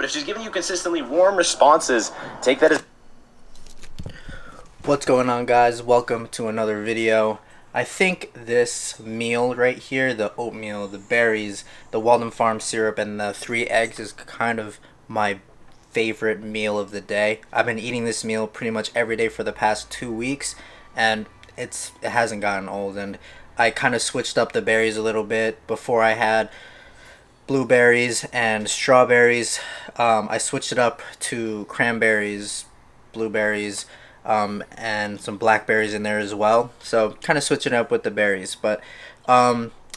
if she's giving you consistently warm responses, take that as... What's going on, guys? Welcome to another video. I think this meal right here, the oatmeal, the berries, the Walden Farm syrup, and the 3 eggs is kind of my favorite meal of the day. I've been eating this meal pretty much every day for the past 2 weeks, and it hasn't gotten old. And I kind of switched up the berries a little bit. Before I had blueberries and strawberries. I switched it up to cranberries, blueberries, and some blackberries in there as well. So kind of switching up with the berries, but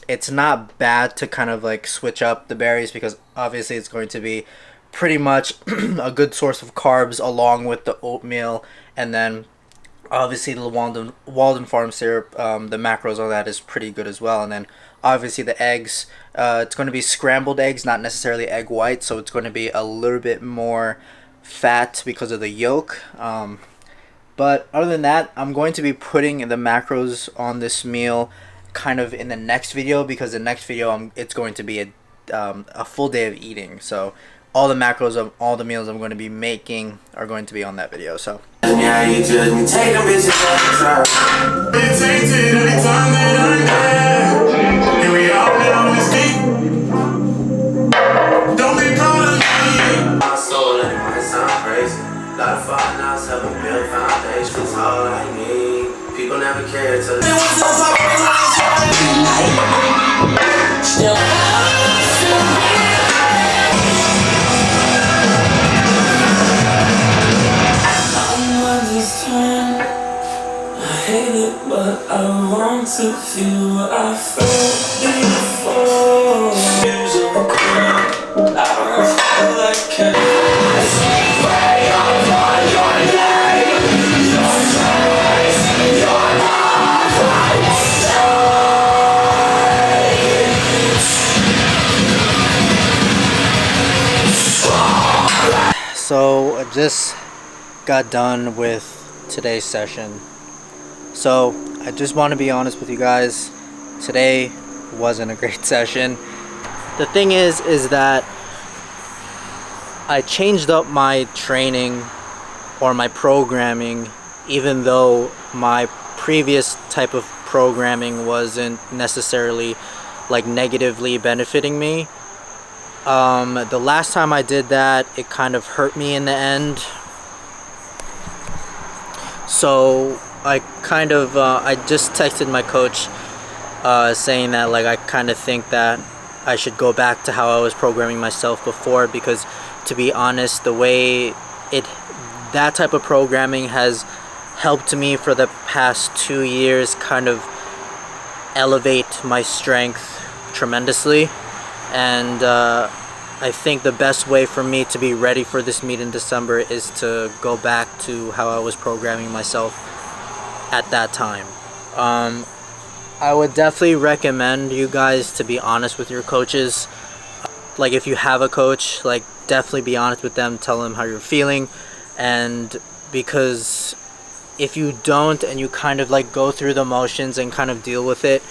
it's not bad to kind of like switch up the berries, because obviously it's going to be pretty much a good source of carbs along with the oatmeal, and then obviously the Walden Farm syrup, the macros on that is pretty good as well. And then obviously the eggs, it's going to be scrambled eggs, not necessarily egg white, so it's going to be a little bit more fat because of the yolk. But other than that, I'm going to be putting the macros on this meal kind of in the next video, because the next video it's going to be a full day of eating. So all the macros of all the meals I'm going to be making are going to be on that video. So yeah, you just take them bitches on the track. Tainted every time that I'm there. And we all down this deep. Don't be proud of me. My soul, it might sound crazy. Lot of fun now, helping build foundations. All I need. People never care till they want to talk still. But I want to feel what I felt before. I don't feel like So I just got done with today's session. So I just want to be honest with you guys. Today wasn't a great session. The thing is that I changed up my training or my programming, even though my previous type of programming wasn't necessarily like negatively benefiting me. The last time I did that, it kind of hurt me in the end. So I kind of I just texted my coach saying that like I kind of think that I should go back to how I was programming myself before, because to be honest, the way that type of programming has helped me for the past 2 years kind of elevate my strength tremendously. And I think the best way for me to be ready for this meet in December is to go back to how I was programming myself at that time. I would definitely recommend you guys to be honest with your coaches. Like if you have a coach, like definitely be honest with them, tell them how you're feeling. And because if you don't and you kind of like go through the motions and kind of deal with it,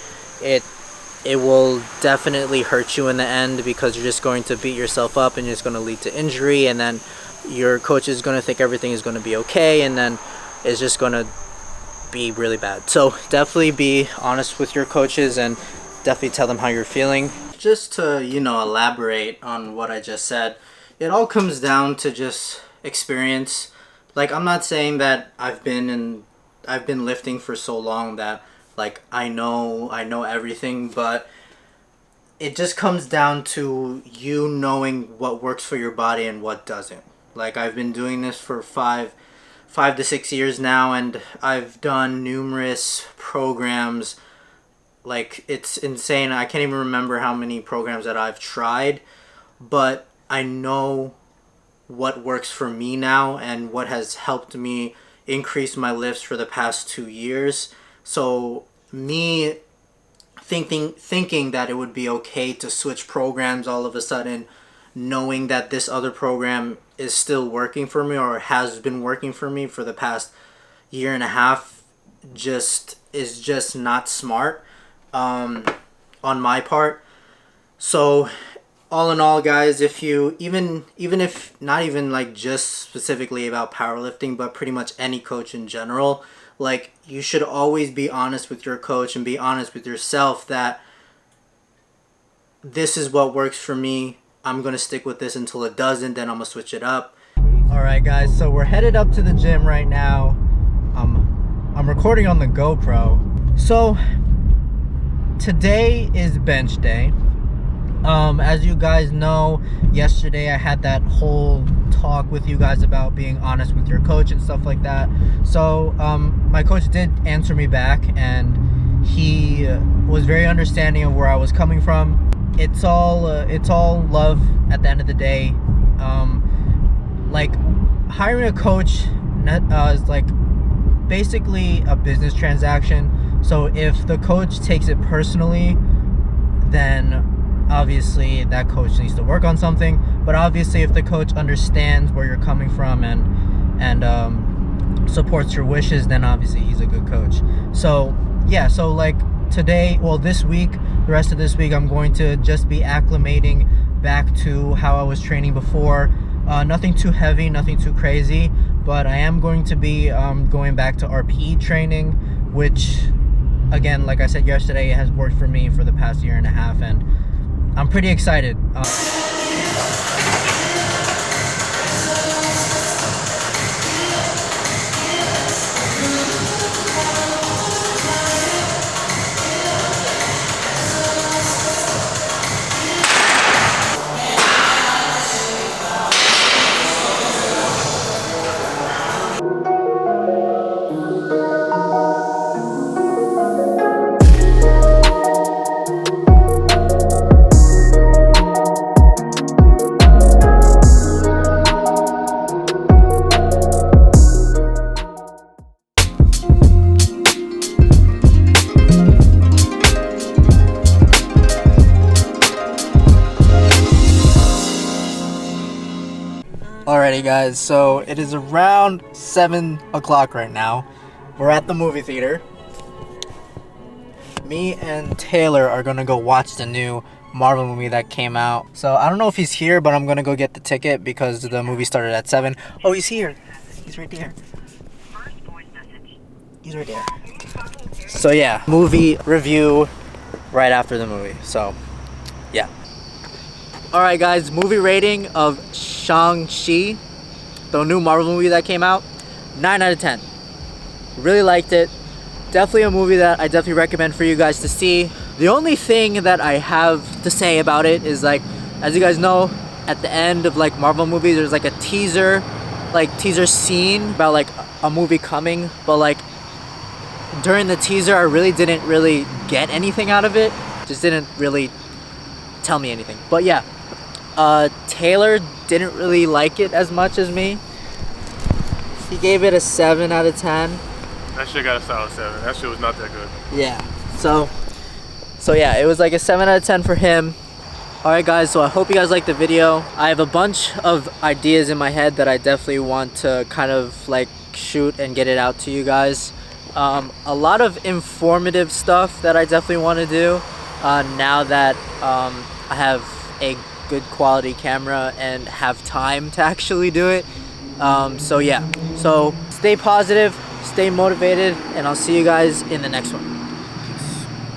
it will definitely hurt you in the end, because you're just going to beat yourself up and it's going to lead to injury, and then your coach is going to think everything is going to be okay, and then it's just going to be really bad. So definitely be honest with your coaches and definitely tell them how you're feeling. Just to, you know, elaborate on what I just said, it all comes down to just experience. Like I'm not saying that I've been lifting for so long that like I know everything, but it just comes down to you knowing what works for your body and what doesn't. Like I've been doing this for 5 to 6 years now, and I've done numerous programs. Like it's insane. I can't even remember how many programs that I've tried, but I know what works for me now and what has helped me increase my lifts for the past 2 years. So me thinking that it would be okay to switch programs all of a sudden, knowing that this other program is still working for me or has been working for me for the past year and a half, is just not smart on my part. So all in all, guys, if you even if not even like just specifically about powerlifting, but pretty much any coach in general, like you should always be honest with your coach and be honest with yourself that this is what works for me. I'm gonna stick with this until it doesn't, then I'm gonna switch it up. All right, guys, so we're headed up to the gym right now. I'm recording on the GoPro. So today is bench day. As you guys know, yesterday I had that whole talk with you guys about being honest with your coach and stuff like that. So my coach did answer me back, and he was very understanding of where I was coming from. It's all love at the end of the day. Like hiring a coach is like basically a business transaction. So if the coach takes it personally, then obviously that coach needs to work on something. But obviously if the coach understands where you're coming from and supports your wishes, then obviously he's a good coach. So yeah, so like today, well, this week, the rest of this week, I'm going to just be acclimating back to how I was training before. Nothing too heavy, nothing too crazy, but I am going to be going back to RPE training, which again, like I said yesterday, it has worked for me for the past year and a half, and I'm pretty excited. Alrighty, guys, so it is around 7 o'clock right now. We're at the movie theater. Me and Taylor are gonna go watch the new Marvel movie that came out. So I don't know if he's here, but I'm gonna go get the ticket because the movie started at 7. Oh, he's here. He's right there. He's right there. So yeah, movie review right after the movie. So yeah. Alright, guys, movie rating of Shang-Chi, the new Marvel movie that came out, 9 out of 10. Really liked it. Definitely a movie that I definitely recommend for you guys to see. The only thing that I have to say about it is, like, as you guys know, at the end of like Marvel movies, there's like a teaser scene about like a movie coming, but like during the teaser I really didn't get anything out of it. Just didn't really tell me anything. But yeah, Taylor didn't really like it as much as me. He gave it a 7 out of 10. That shit got a solid 7. That shit was not that good. Yeah. So yeah, it was like a 7 out of 10 for him. Alright, guys, so I hope you guys liked the video. I have a bunch of ideas in my head that I definitely want to kind of like shoot and get it out to you guys. A lot of informative stuff that I definitely want to do now that I have a good quality camera and have time to actually do it. So yeah, so stay positive, stay motivated, and I'll see you guys in the next one.